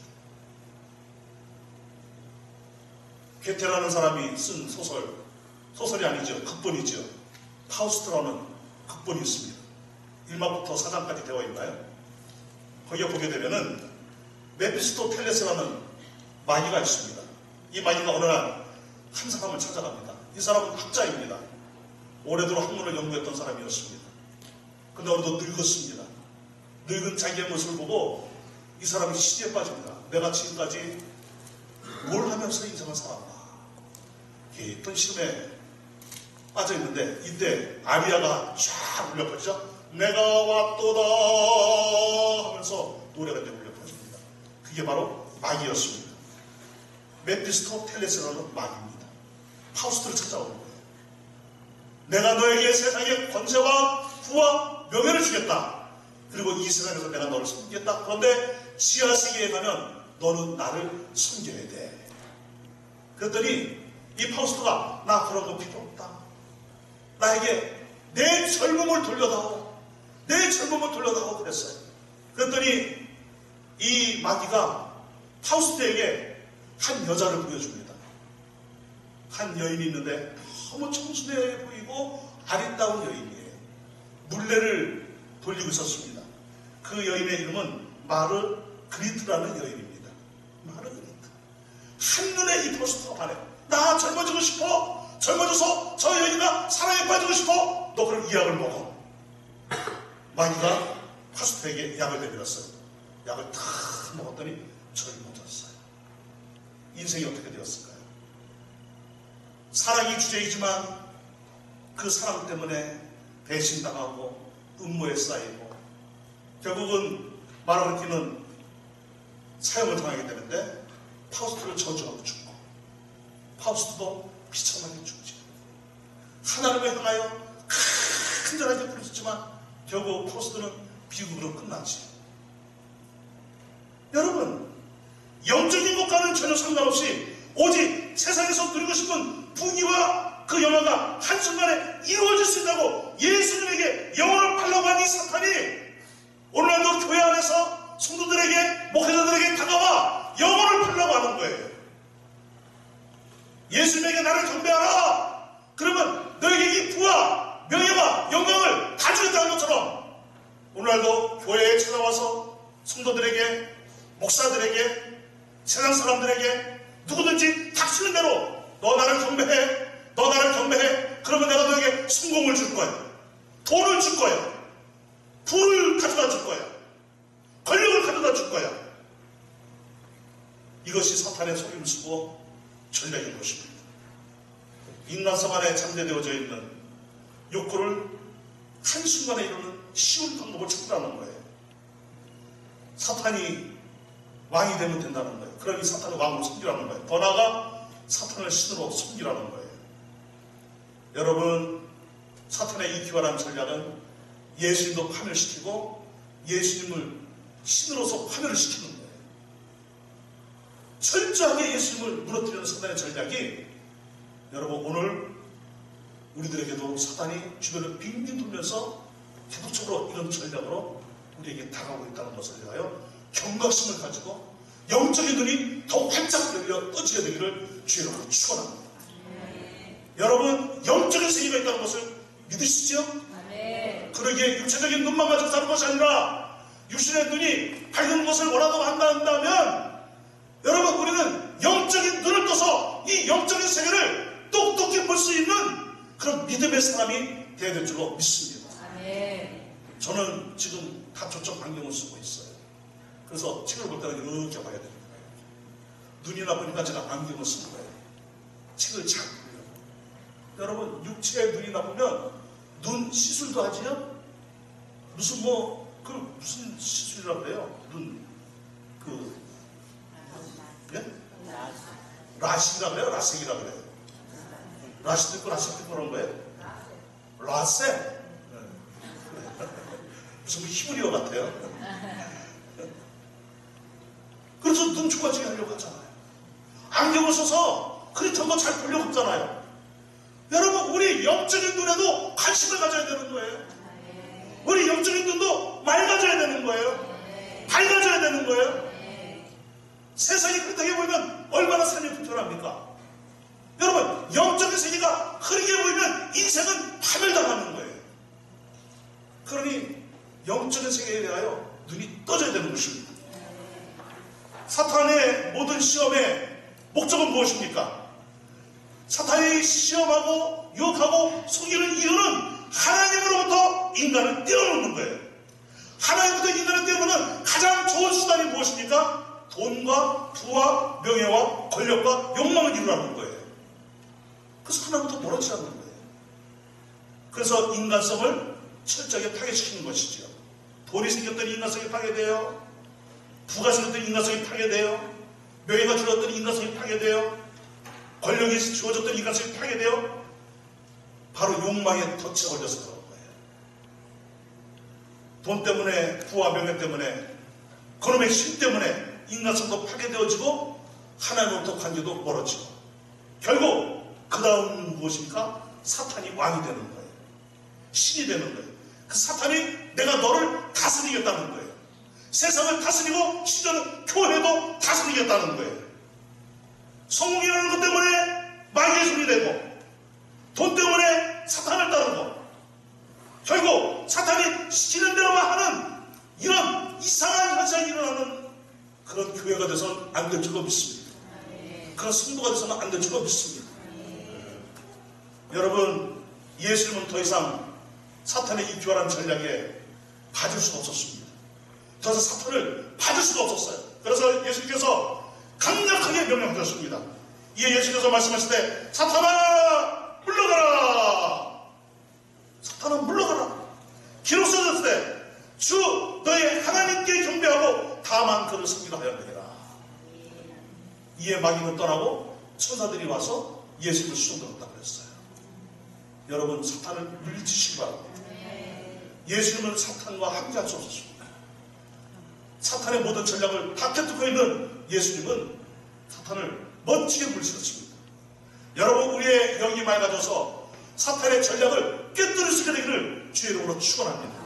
괴테라는 사람이 쓴 소설이 아니죠. 극본이죠. 파우스트라는 극본이 있습니다. 1막부터 4장까지 되어 있나요? 거기에 보게 되면은 메피스토펠레스라는 마귀가 있습니다. 이 마귀가 어느 날 한 사람을 찾아갑니다. 이 사람은 학자입니다. 오래도록 학문을 연구했던 사람이었습니다. 근데 어느덧 늙었습니다. 늙은 자기의 모습을 보고 이 사람이 시기에 빠집니다. 내가 지금까지 뭘 하면서 인생을 살았나. 깊은 시름에 빠져있는데 이때 아리아가 쫙 울려 퍼지죠. 내가 왔도다 하면서 노래가 이제 울려 퍼집니다. 그게 바로 마귀였습니다. 메피스토펠레스라는 마귀입니다. 파우스트를 찾아오는 거예요. 내가 너에게 세상의 권세와 부와 명예를 주겠다. 그리고 이 세상에서 내가 너를 섬기겠다. 그런데 지하세계에 가면 너는 나를 섬겨야 돼. 그랬더니 이 파우스트가 나 그런 거 필요 없다. 나에게 내 젊음을 돌려다오. 내 젊음을 돌려다오 그랬어요. 그랬더니 이 마귀가 파우스트에게 한 여자를 보여줍니다. 한 여인이 있는데 너무 청순해 보이고 아리따운 여인이에요. 물레를 돌리고 있었습니다. 그 여인의 이름은 마르그리트라는 여인입니다. 마르그리트. 한눈에 이 파우스트가 반해요. 나 젊어지고 싶어. 젊어져서 저 여인과 사랑에 빠지고 싶어. 너 그럼 이 약을 먹어. 마귀가 파우스트에게 약을 내밀었어요. 약을 다 먹었더니 젊어졌어요. 인생이 어떻게 되었을까요? 사랑이 주제이지만 그 사랑 때문에 배신당하고 음모에 쌓이고 결국은 마르그리트는 사형을 당하게 되는데 파우스트를 저주하고 죽고 파우스트도 비참하게 죽지. 하나님을 향하여 간절하게 부르짖지만 결국 파우스트는 비극으로 끝나지. 여러분, 영적인 것과는 전혀 상관없이 오직 세상에서 누리고 싶은 부귀와 그 영화가 한순간에 이루어질 수 있다고 예수님에게 영혼을 팔려고 한 이 사탄이 오늘날도 교회 안에서 성도들에게, 목회자들에게 다가와 영혼을 팔려고 하는 거예요. 예수님에게 나를 경배하라. 그러면 너에게 이 부와 명예와 영광을 다 주겠다는 것처럼 오늘날도 교회에 찾아와서 성도들에게, 목사들에게, 세상 사람들에게 누구든지 닥치는 대로 너 나를 경배해. 너 나를 경배해. 그러면 내가 너에게 성공을 줄 거야. 돈을 줄 거야. 부를 가져다 줄 거야. 권력을 가져다 줄 거야. 이것이 사탄의 속임수고 전략인 것입니다. 인간성 안에 잠재되어져 있는 욕구를 한순간에 이루는 쉬운 방법을 찾으라는 거예요. 사탄이 왕이 되면 된다는 거예요. 그러니 사탄을 왕으로 섬기라는 거예요. 더 나아가 사탄을 신으로 섬기라는 거예요. 여러분, 사탄의 이 교활한 전략은 예수님도 파멸시키고 예수님을 신으로서 파멸을 시키는 거예요. 철저하게 예수님을 무너뜨리는 사탄의 전략이, 여러분, 오늘 우리들에게도 사탄이 주변을 빙빙 돌면서 계속적으로 이런 전략으로 우리에게 다가오고 있다는 것을 위하여 경각심을 가지고 영적인 눈이 더 활짝 열려 떠지게 되기를 주의 이름으로 축원합니다. 여러분, 영적인 세계가 있다는 것을 믿으시죠? 그러기에 육체적인 눈만 가지고 사는 것이 아니라 육신의 눈이 밝은 것을 원하고 한다면, 여러분, 우리는 영적인 눈을 떠서 이 영적인 세계를 똑똑히 볼 수 있는 그런 믿음의 사람이 되어야 될 줄로 믿습니다. 저는 지금 다초점 안경을 쓰고 있어요. 그래서 책을 볼 때는 이렇게 봐야 됩니다. 눈이 나쁘니까 제가 안경을 쓰는 거예요. 책을 잘 보려고. 여러분, 육체의 눈이 나쁘면 눈 시술도 하지요? 무슨 무슨 시술이라고 그래요? 예? 라식이라고 그래요? 라섹이라고 그래요? 라식도 있고 라섹도 있고 그런 거예요? 라섹? 네. 무슨 히브리어 같아요? 그래서 눈 좋아지게 하려고 하잖아요. 안경을 써서 그렇던 거 잘 보려고 하잖아요. 여러분, 우리 영적인 눈에도 관심을 가져야 되는 거예요. 우리 영적인 눈도 맑아져야 되는 거예요. 밝아져야 되는 거예요. 세상이 그렇게 보이면 얼마나 삶이 불편합니까? 여러분, 영적인 세계가 흐리게 보이면 인생은 파멸당하는 거예요. 그러니 영적인 세계에 대하여 눈이 떠져야 되는 것입니다. 사탄의 모든 시험의 목적은 무엇입니까? 사탄이 시험하고 유혹하고 속이는 이유는 하나님으로부터 인간을 떼어놓는 거예요. 하나님부터 인간을 떼어놓는 가장 좋은 수단이 무엇입니까? 돈과 부와 명예와 권력과 욕망을 이루라는 거예요. 그래서 하나님부터 멀어지라는 거예요. 그래서 인간성을 철저하게 파괴시키는 것이죠. 돈이 생겼더니 인간성이 파괴돼요. 부가 생겼더니 인간성이 파괴돼요. 명예가 줄었더니 인간성이 파괴돼요. 권력이 주어졌더니 인간성이 파괴돼요. 바로 욕망에 덫에 걸려서 그런 거예요. 돈 때문에, 부와 명예 때문에, 그놈의 힘 때문에 인간성도 파괴되어지고 하나님으로부터 관계도 멀어지고, 결국 그 다음 무엇입니까? 사탄이 왕이 되는 거예요. 신이 되는 거예요. 그 사탄이 내가 너를 다스리겠다는 거예요. 세상을 다스리고 심지어는 교회도 다스리겠다는 거예요. 성공이라는 것 때문에 마귀의 손이 되고, 돈 때문에 사탄을 따르고, 결국 사탄이 시키는 대로만 하는 이런 이상한 현상이 일어나는 그런 교회가 돼서는 안 될 줄로 믿습니다. 그런 성도가 돼서는 안 될 줄로 믿습니다. 여러분, 예수님은 더 이상 사탄의 이 교활한 전략에 봐줄 수가 없었습니다. 더 이상 사탄을 봐줄 수가 없었어요. 그래서 예수님께서 강력하게 명령하셨습니다. 이에 예수께서 말씀하실 때, 사탄아 물러가라. 사탄아 물러가라. 기록 써졌을 때, 주 너의 하나님께 경배하고 다만 그를 섬기라 하였느니라. 이에 마귀는 떠나고 천사들이 와서 예수를 수종들었다고 그랬어요. 여러분, 사탄을 물리치시기 바랍니다. 예수님은 사탄과 함께할 수 없었습니다. 사탄의 모든 전략을 다 꿰뚫고 있는 예수님은 사탄을 멋지게 물리쳤습니다. 여러분, 우리의 영이 맑아져서 사탄의 전략을 꿰뚫을 수 있게 되기를 주의 이름으로 축원합니다.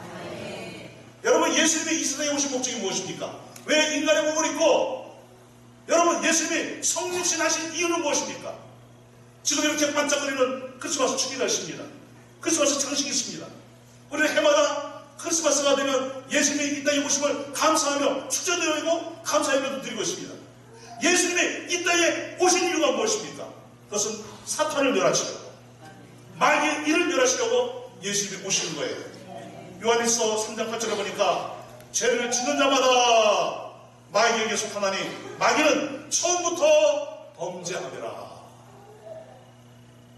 여러분, 예수님이 이 세상에 오신 목적이 무엇입니까? 왜 인간의 몸을 입고, 여러분, 예수님이 성육신 하신 이유는 무엇입니까? 지금 이렇게 반짝거리는 크리스마스 축기가 있습니다. 크리스마스 장식이 있습니다. 우리는 해마다 크리스마스가 되면 예수님이 이 땅에 오심을 감사하며 축제드리고 감사의 예배도 드리고 있습니다. 예수님이 이 땅에 오신 이유가 무엇입니까? 그것은 사탄을 멸하시려고, 마귀의 일을 멸하시려고 예수님이 오시는 거예요. 요한일서 3장 8절에 보니까 죄를 짓는 자마다 마귀에게 속하나니 마귀는 처음부터 범죄하더라.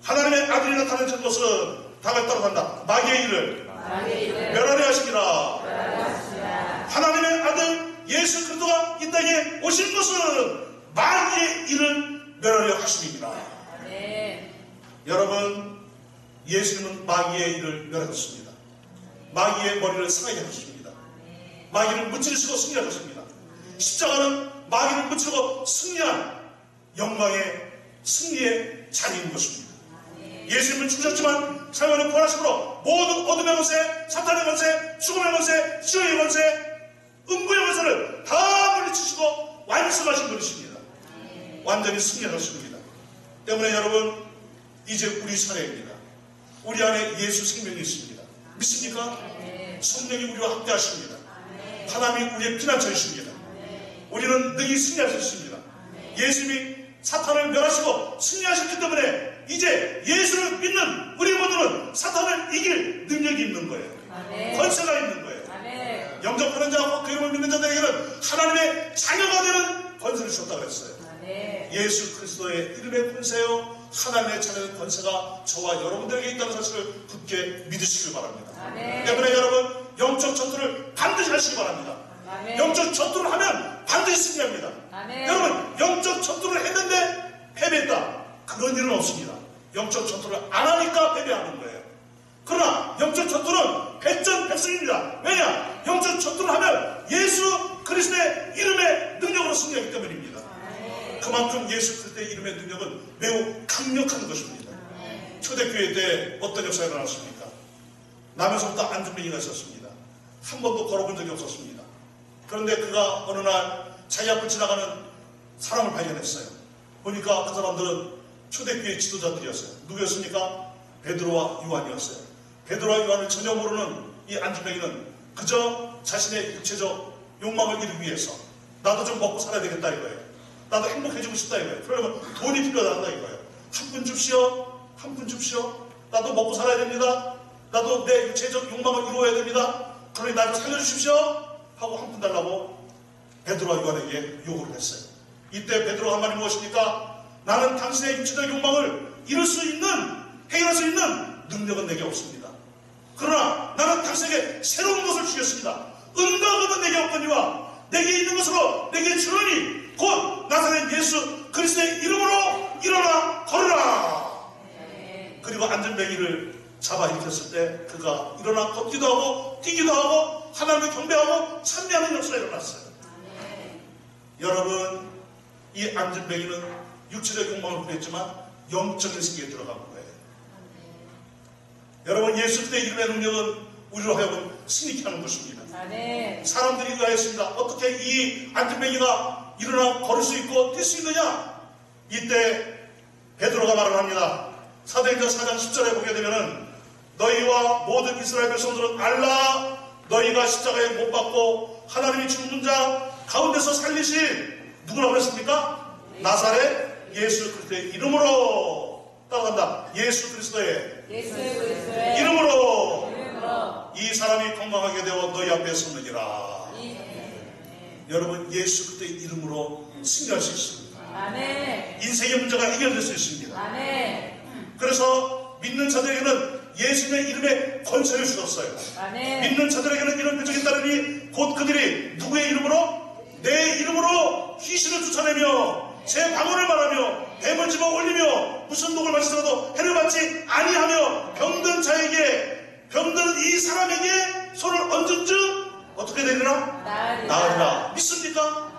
하나님의 아들이 나타낸 것은 다음에 따라간다. 마귀의 일을 멸하려 하십니다. 하나님의 아들 예수 그리스도가 이 땅에 오신 것은 마귀의 일을 멸하려 하십니다. 여러분, 예수님은 마귀의 일을 멸하셨습니다. 마귀의 머리를 상하게 하셨습니다. 마귀를 무찌르시고 승리하셨습니다. 십자가는 마귀를 무찌르고 승리한 영광의 승리의 자리인 것입니다. 예수님은 죽으셨지만 사형을 부활하심으로 모든 어둠의 권세, 사탄의 권세, 죽음의 권세, 지옥의 권세, 음부의 권세를 다 물리치시고 완성하신 분이십니다. 완전히 승리하셨습니다. 때문에 여러분, 이제 우리 차례입니다. 우리 안에 예수 생명이 있습니다. 믿습니까? 성령이 우리와 함께 하십니다. 하나님이 우리의 피난처이십니다. 우리는 능히 승리할 수 있습니다. 예수님이 사탄을 멸하시고 승리하셨기 때문에 이제 예수를 믿는 우리 모두는 사탄을 이길 능력이 있는 거예요. 권세가 있는 거예요. 영접하는 자와 그 이름을 믿는 자들에게는 하나님의 자녀가 되는 권세를 주셨다고 했어요. 예수 그리스도의 이름의 권세요, 하나님의 자녀의 권세가 저와 여러분들에게 있다는 사실을 굳게 믿으시길 바랍니다. 때문에 여러분, 영적 전투를 반드시 하시기 바랍니다. 영적 전투를 하면 반드시 승리합니다. 여러분, 영적 전투를 했는데 패배했다, 그런 일은 없습니다. 영적 전투를 안 하니까 패배하는 거예요. 그러나 영적 전투는 백전백승입니다. 왜냐? 영적 전투를 하면 예수 그리스도의 이름의 능력으로 승리하기 때문입니다. 그만큼 예수 그리스도의 이름의 능력은 매우 강력한 것입니다. 초대교회 때 어떤 역사가 일어났습니까? 남에서부터 안준뱅이가 있었습니다. 한 번도 걸어본 적이 없었습니다. 그런데 그가 어느 날 자기 앞을 지나가는 사람을 발견했어요. 보니까 그 사람들은 초대교회 지도자들이었어요. 누구였습니까? 베드로와 요한이었어요. 베드로와 요한을 전혀 모르는 이 안준뱅이는 그저 자신의 육체적 욕망을 이루기 위해서 나도 좀 먹고 살아야 되겠다 이거예요. 나도 행복해지고 싶다 이거예요. 그러면 돈이 필요하다 이거예요. 한 푼 줍시오. 한 푼 줍시오. 나도 먹고 살아야 됩니다. 나도 내 육체적 욕망을 이루어야 됩니다. 그러니 나 좀 살려주십시오 하고 한 푼 달라고 베드로와 요한에게 요구를 했어요. 이때 베드로가 한 말이 무엇입니까? 나는 당신의 육체적 욕망을 이룰 수 있는, 해결할 수 있는 능력은 내게 없습니다. 그러나 나는 당신에게 새로운 것을 주겠습니다. 은과 금은 내게 없거니와 내게 있는 것으로 내게 주노니 곧 나사렛 예수 그리스도의 이름으로 일어나 걸으라. 그리고 안전뱅이를 잡아 일으켰을 때 그가 일어나 걷기도 하고 뛰기도 하고 하나님을 경배하고 찬미하는 역사가 일어났어요. 여러분, 이 안전뱅이는 육체적 욕망을 구했지만 영적인 세계에 들어간 거예요. 여러분, 예수 그리스도의 이름의 능력은 우리로 하여금 승리케 하는 것입니다. 사람들이 의아했습니다. 어떻게 이 안전뱅이가 일어나 걸을 수 있고 뛸 수 있느냐? 이때 베드로가 말을 합니다. 사도행전 4장 10절에 보게 되면은 너희와 모든 이스라엘 백성들은 알라, 너희가 십자가에 못 박고 하나님이 죽은 자 가운데서 살리신 누구라고 했습니까? 나사렛 예수 그리스도의 이름으로. 따라간다. 예수 그리스도의 이름으로 이 사람이 건강하게 되어 너희 앞에 섰느니라. 여러분, 예수 그리스도의 이름으로 승리할 수 있습니다. 인생의 문제가 해결될 수 있습니다. 그래서 믿는 자들에게는 예수님의 이름에 권세를 주셨어요. 믿는 자들에게는 이런 표적이 따르니 곧 그들이 누구의 이름으로? 내 이름으로 귀신을 쫓아내며 제 방언을 말하며 뱀을 집어 올리며 무슨 독을 마시더라도 해를 받지 아니하며 병든 자에게, 병든 이 사람에게 손을 얹은 즉 어떻게 되리라? 나으리라. 믿습니까?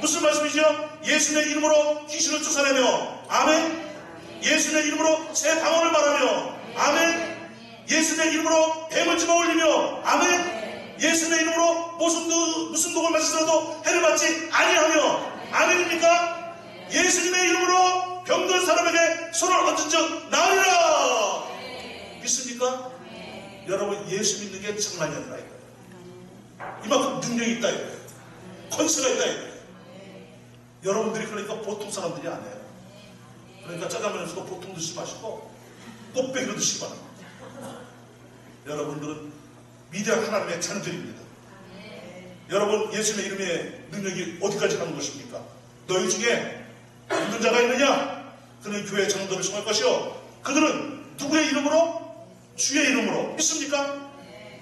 무슨 말씀이죠? 예수님의 이름으로 귀신을 쫓아내며 아멘. 예수님의 이름으로 새 방언을 말하며 아멘. 예수님의 이름으로 뱀을 집어 올리며 아멘. 예수님의 이름으로 무슨 독을 마시더라도 해를 받지 아니하며 아멘입니까? 예수님의 이름으로 병든 사람에게 손을 얹은 즉 나으리라. 믿습니까? 여러분, 예수 믿는 게 장난이 아니라 이거예요. 이만큼 능력이 있다 이거예요. 권세가 있다 이거예요. 여러분들이 그러니까 보통 사람들이 아니에요. 그러니까 짜장면에서도 보통 드시지 마시고 꽃배기로 드시기 바랍니다. 여러분들은 위대한 하나님의 자녀들입니다. 여러분, 예수님의 이름의 능력이 어디까지 가는 것입니까? 너희 중에 믿는 자가 있느냐? 그는 교회 장로들을 청할 것이요 그들은 누구의 이름으로? 주의 이름으로. 믿습니까?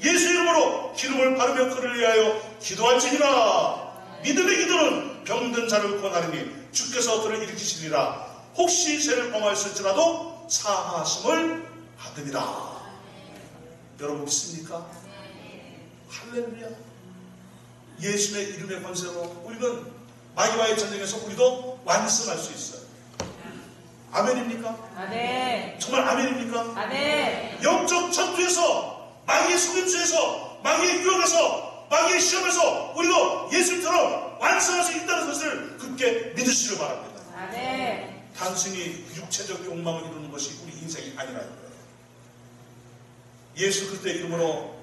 예수 이름으로 기름을 바르며 그를 위하여 기도할지니라. 믿음의 기도는 병든 자를 구원하리니 주께서 그를 일으키시리라. 혹시 죄를 범하였을지라도 사하심을 받으리라. 여러분 믿습니까? 할렐루야. 예수의 이름의 권세로 우리는 마귀와의 전쟁에서 우리도 완승할 수 있어요. 아멘입니까? 아멘. 정말 아멘입니까? 아멘. 영적 전투에서, 마귀의 속임수에서, 마귀의 유혹에서, 마귀의 시험에서 우리도 예수처럼 완성할 수 있다는 것을 굳게 믿으시길 바랍니다. 아멘. 단순히 육체적 욕망을 이루는 것이 우리 인생이 아니라는 거예요. 예수 그리스도의 이름으로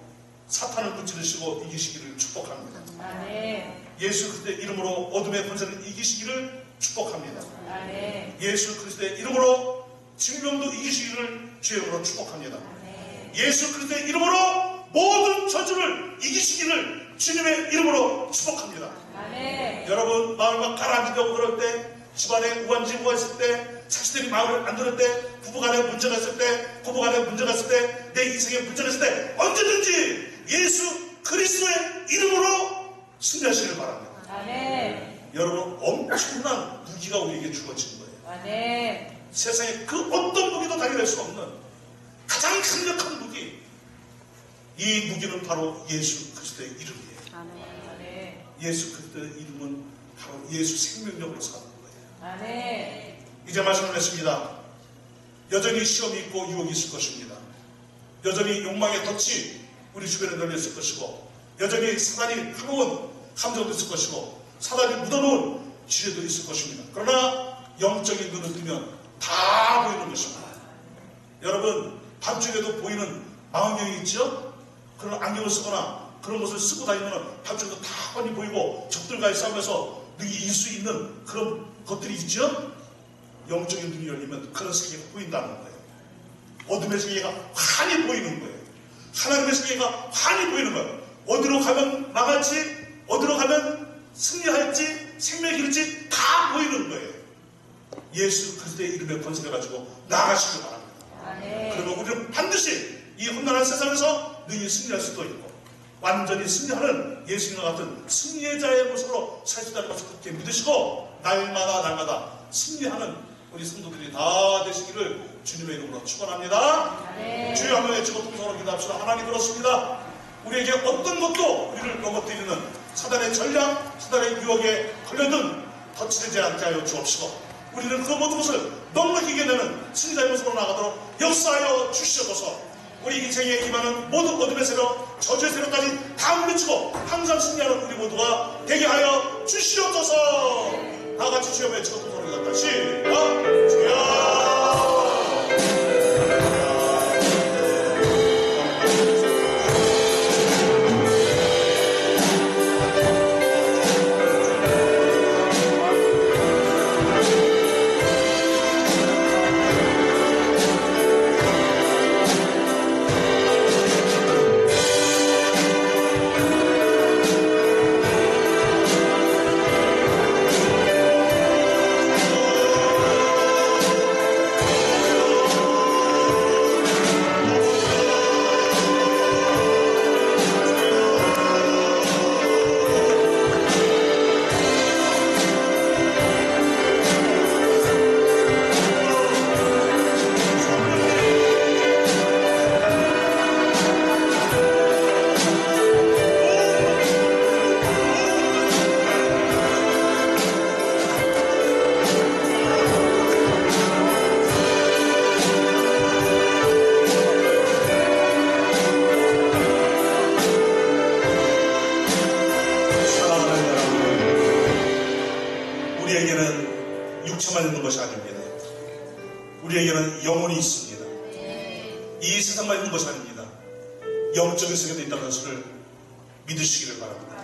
사탄을 무찌르시고 이기시기를 축복합니다. 아멘. 예수 그리스도의 이름으로 어둠의 권세를 이기시기를 축복합니다. 아멘. 예수 그리스도의 이름으로 질병도 이기시기를 주의 이름으로 축복합니다. 아멘. 예수 그리스도의 이름으로 모든 저주를 이기시기를 주님의 이름으로 축복합니다. 아멘. 여러분 마음이 가라앉으려고 그럴 때, 집안에 우간지부가 있을 때, 자식들이 마음을 안 들을 때, 부부간에 문제가 있을 때, 고부간에 문제가 있을 때, 내 인생에 문제가 있을 때 언제든지 예수 그리스도의 이름으로 승리하시길 바랍니다. 아멘. 여러분 엄청난 무기가 우리에게 주어진 거예요. 아멘. 세상에 그 어떤 무기도 당해낼 수 없는 가장 강력한 무기, 이 무기는 바로 예수 그리스도의 이름이에요. 아멘. 예수 그리스도의 이름은 바로 예수 생명력으로 사는 거예요. 아멘. 이제 말씀을 했습니다. 여전히 시험이 있고 유혹이 있을 것입니다. 여전히 욕망의 덫이 우리 주변에 널려 있을 것이고, 여전히 사단이 파놓은 함정도 있을 것이고, 사단이 묻어놓은 지뢰도 있을 것입니다. 그러나 영적인 눈을 뜨면 다 보이는 것입니다. 여러분 밤중에도 보이는 망원경이 있죠? 그런 안경을 쓰거나 그런 것을 쓰고 다니면 밤중에도 다 뻔히 보이고 적들과의 싸움에서 능히 이길 수 있는 그런 것들이 있죠? 영적인 눈이 열리면 그런 세계가 보인다는 거예요. 어둠의 세계가 환히 보이는 거예요. 하나님의 세계가 환히 보이는 거예요. 어디로 가면 망할지, 어디로 가면 승리할지, 생명이 길지 다 보이는 거예요. 예수 그리스도의 이름의 권세를 가지고 나아가시길 바랍니다. 아멘. 그러면 우리는 반드시 이 험난한 세상에서 능히 승리할 수도 있고, 완전히 승리하는 예수님과 같은 승리의 자의 모습으로 살 수 있다는 것을 그렇게 믿으시고, 날마다 승리하는 우리 성도들이 다 되시기를 주님의 이름으로 축원합니다. 아멘. 주여 한번 외치고 통성으로 기도합시다. 하나님 그렇습니다. 우리에게 어떤 것도 우리를 넘어뜨리는 사단의 전략, 사단의 유혹에 걸려든 덧치지 않게 하여 주옵시고, 우리는 그 모든 것을 넉넉히 이겨내는 승리자의 모습으로 나가도록 역사하여 주시옵소서. 우리 인생에 임하는 모든 어둠의 세력, 저주의 세력까지 다 물리치고 항상 승리하는 우리 모두가 되게 하여 주시옵소서. 다 같이 주여 외치고 통성으로 기도합니다. 시작. 주여. 우리에게는 육체만 있는 것이 아닙니다. 우리에게는 영혼이 있습니다. 이 세상만 있는 것이 아닙니다. 영적인 세계도 있다는 것을 믿으시기를 바랍니다.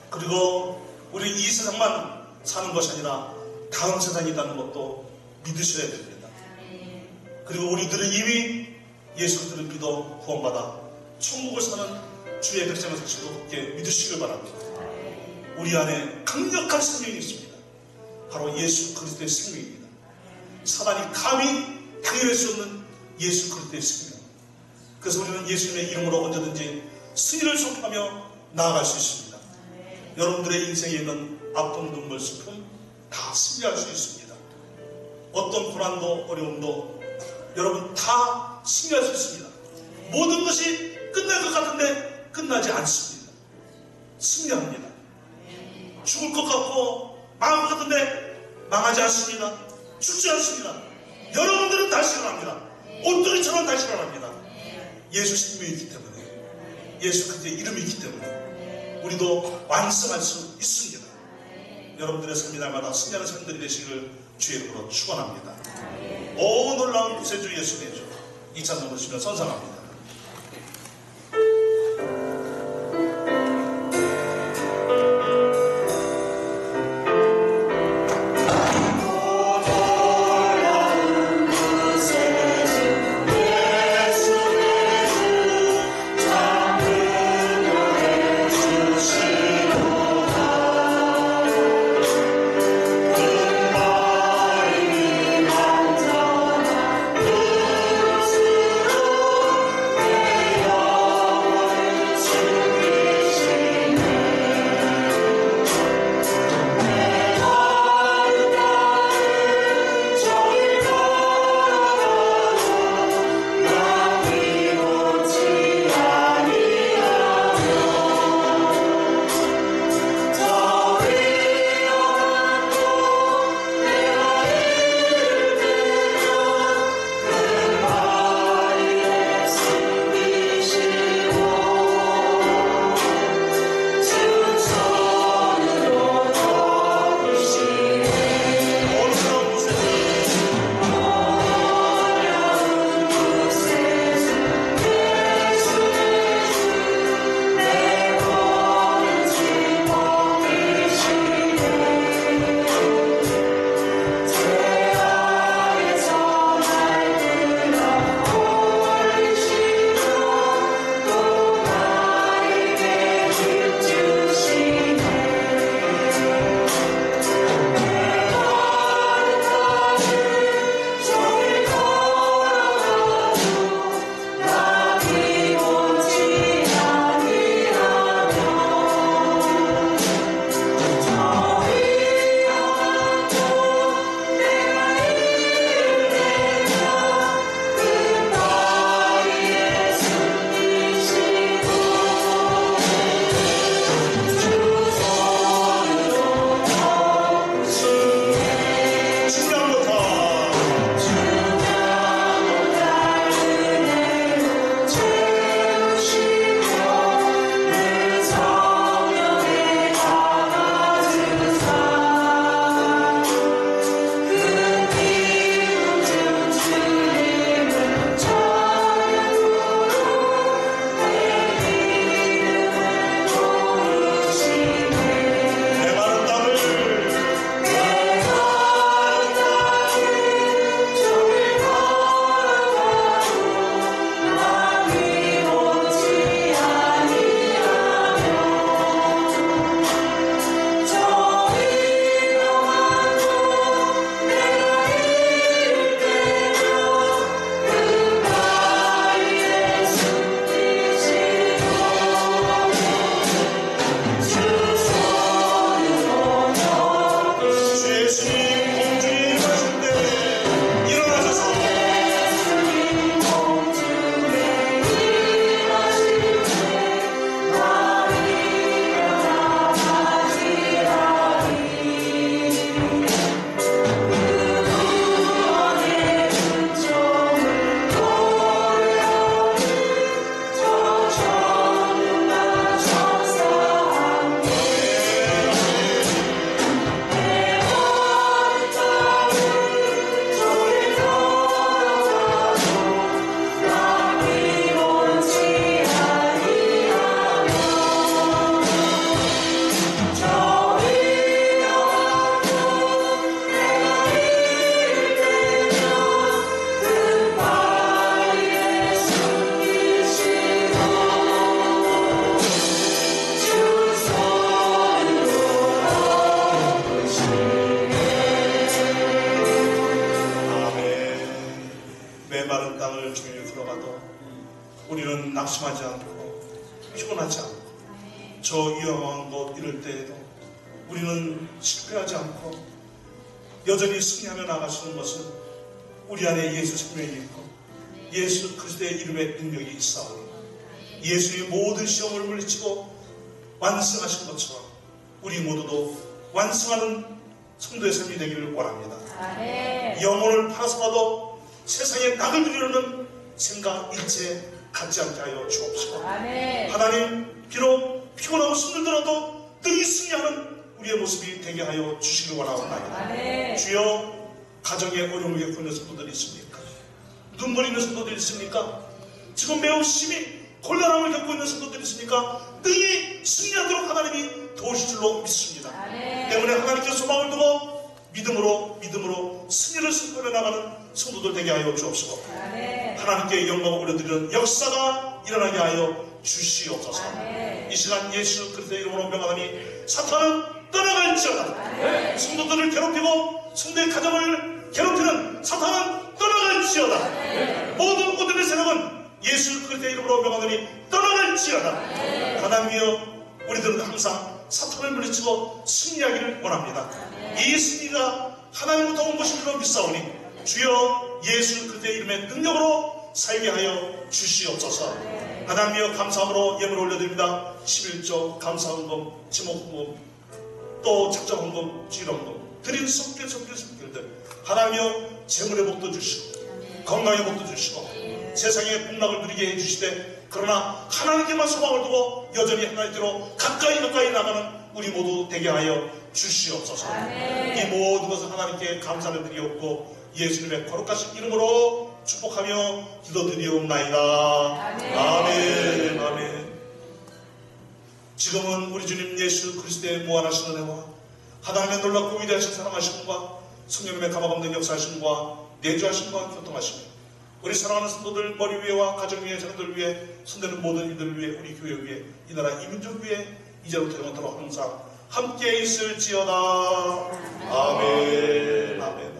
그리고 우리 이 세상만 사는 것이 아니라 다음 세상이 있다는 것도 믿으셔야 됩니다. 그리고 우리들은 이미 예수 그리스도를 믿어 구원받아 천국을 사는 주의 백성을 사실도 함께 믿으시길 바랍니다. 우리 안에 강력한 생명이 있습니다. 바로 예수 그리스도의 생명입니다. 사단이 감히 당연할 수 없는 예수 그리스도의 승리. 그래서 우리는 예수님의 이름으로 언제든지 승리를 선포하며 나아갈 수 있습니다. 여러분들의 인생에 있는 아픔, 눈물, 슬픔 다 승리할 수 있습니다. 어떤 고난도 어려움도 여러분 다 승리할 수 있습니다. 모든 것이 끝날 것 같은데 끝나지 않습니다. 승리합니다. 죽을 것 같고 망할 것 같은데 망하지 않습니다. 죽지 않습니다. 여러분들은 다시 일어납니다. 옷들이처럼 다시 일어납니다. 예수 이름이 있기 때문에, 예수 그리스도의 이름이 있기 때문에 우리도 완성할 수 있습니다. 여러분들의 삶이 날마다 승리하는 삶들이 되시기를 주의 이름으로 축원합니다. 오 놀라운 구세주 예수의 주, 이 찬송 보시며 선상합니다. 낙심하지 않고 피곤하지 않고 저 위험한 것 이럴 때에도 우리는 실패하지 않고 여전히 승리하며 나가시는 것은 우리 안에 예수 생명이 있고 예수 그리스도의 이름의 능력이 있사오니 예수의 모든 시험을 물리치고 완성하신 것처럼 우리 모두도 완성하는 성도의 삶이 되기를 원합니다. 아멘. 영혼을 팔아서라도 세상에 낙을 누리려는 생각 일체 갖지 않게 하여 주옵시고 아멘. 하나님 비록 피곤하고 힘들더라도 능히 승리하는 우리의 모습이 되게 하여 주시길 원하옵나이다. 아멘. 주여 가정에 어려움을 겪고 있는 성도들이 있습니까? 눈물 있는 성도들이 있습니까? 지금 매우 심히 곤란함을 겪고 있는 성도들이 있습니까? 능히 승리하도록 하나님이 도우실 줄로 믿습니다. 아멘. 때문에 하나님께 소망을 두고 믿음으로 승리를 선포해 나가는 성도들 되게 하여 주옵시고 아멘. 하나님께 영광을 올려드리는 역사가 일어나게 하여 주시옵소서. 아멘. 이 시간 예수 그리스도의 이름으로 명하노니 사탄은 떠나갈지어다. 성도들을 괴롭히고 성도의 가정을 괴롭히는 사탄은 떠나갈지어다. 모든 어둠의 세력은 예수 그리스도의 이름으로 명하노니 떠나갈지어다. 하나님이여 우리들은 항상 사탄을 물리치고 승리하기를 원합니다. 이 승리가 하나님으로부터 온 것인 줄로 믿사오니 주여 예수 그리스도의 이름의 능력으로 살게 하여 주시옵소서. 하나님이여 감사함으로 예물을 올려드립니다. 11조 감사헌금 지목헌금 또 작정헌금 지일헌금 드린 성길들 하나님이여 재물의 복도 주시고 건강의 복도 주시고 세상의 복락을 누리게 해주시되 그러나 하나님께만 소망을 두고 여전히 하나님께로 가까이 나가는 우리 모두 되게 하여 주시옵소서. 이 모든 것을 하나님께 감사를 드리옵고 예수님의 거룩하신 이름으로 축복하며 기도드리옵나이다. 아멘. 아멘. 지금은 우리 주님 예수 그리스도의 무한하신 은혜와 하나님의 놀랍고 위대하신 사랑하심과 성령님의 감화감동 역사하심과 내주하심과 교통하심 우리 사랑하는 성도들 머리 위에와 가정 위에 자녀들 위에 손대는 모든 이들 위에 우리 교회 위에 이 나라 이 민족 위에 이제부터 영원토록 항상 함께 있을지어다. 아멘. 아멘.